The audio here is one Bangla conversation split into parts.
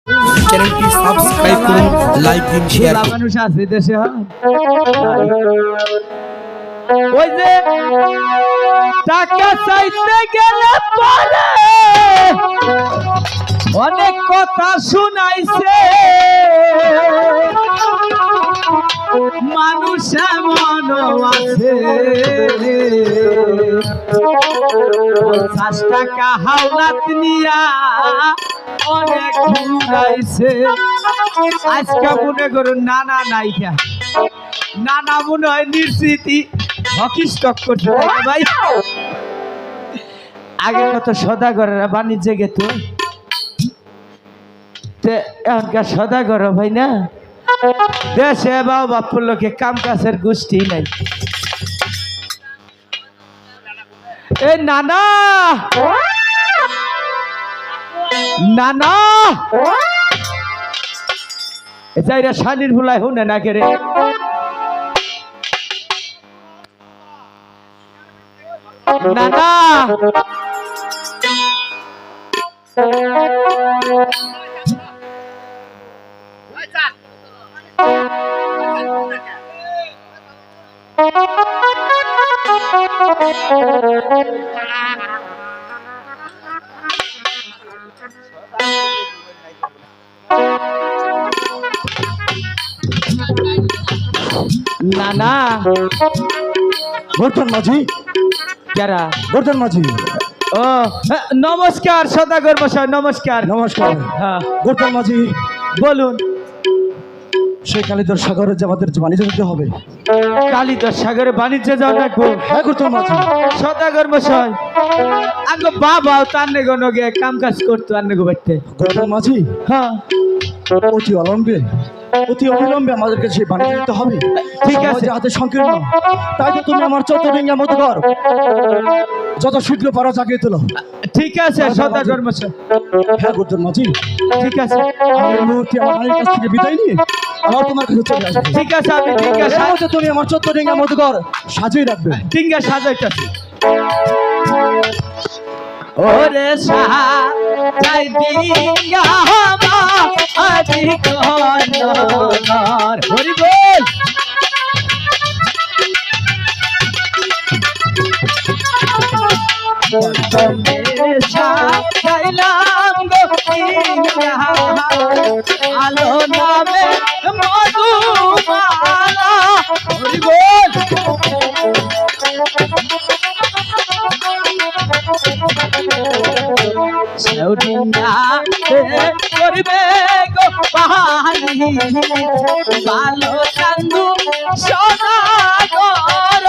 চ্যানেলটি সাবস্ক্রাইব করুন, লাইক দিন, শেয়ার করুন। মানুষ আছে দেশে, ওই যে টাকা চাইতে গেলে পরে অনেক কথা শুনাইছে, মানুষ এমন আছে 50 টাকা হাওলাত নিয়া অনেক ঘুরাইছে। আজকে মনে করুন নানা নাইকা, নানা মনে হয় নিশ্চিতি হকি স্টক করছে ভাই। আগে কত সদাগরেরা বাণিজ্যে গেত, এখনকার সদাগর ভাই না দেশে বাবা বাপুর লোকে কাম কাজের গোষ্ঠী নাই। এ নানা নানা এরা শানির ভুলাই হুনে না কেরে নানা। নানা বর্ধন মাঝি, যারা বর্ধন মাঝি। ও নমস্কার সদাগর মশাই, নমস্কার। নমস্কার। হ্যাঁ বর্ধন মাঝি বলুন। সেই কালীধর সাগরে যে আমাদের বাণিজ্য দিতে হবে। কালীধর সাগরে বাণিজ্যে যাওয়া লাগবো? হ্যাঁ বর্ধন মাঝি। সদাগর মশাই আগে বাবা তার নেগে কাম কাজ করতো আর নেগো বাড়তে। বর্ধন মাঝি, হ্যাঁ অতি অবিলম্বে আমাদেরকে সেই বাণিজ্য দিতে হবে। ঠিক আছে। হাতে সংকীর্ণ, তাই তো তুমি আমার চতুর্দিঙ্গা মতো কর, যত শীঘ্র পারো জাগিয়ে তোলো। ঠিক আছে সদাগর মশাই। হ্যাঁ বর্ধন মাঝি, ঠিক আছে। আমি এই মুহূর্তে আমার নারীর কাছ থেকে বিদায় নিয়ে আমার তোমার কাছে চলে আসবে। ঠিক আছে, আমি ডিঙ্গা সাথে তুমি আমার চতুর্দিঙ্গা মতো কর সাজিয়ে রাখবে। ডিঙ্গা সাজাইতেছি। ওরে সাজাই ডিঙ্গা আজি কনর হরি বল। সাজাইলাম গো ডিঙ্গা আলো নামে মধুমালা হরি বল। সৌরিয়া করবে গো পাহাড়ি ভালো চান্দু সদাগর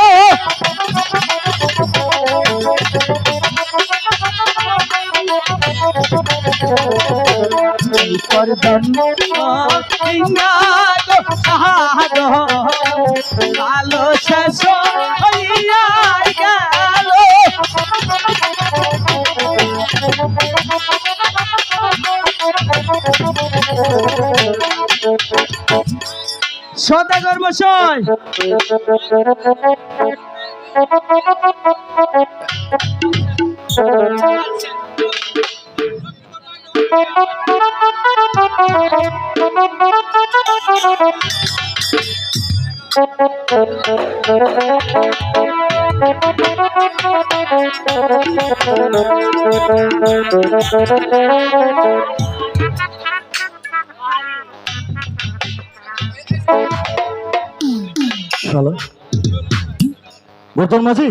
করবেন ভালো শেষ হইয়া গেল। সদাগর মশাই বর্ধন মাঝি।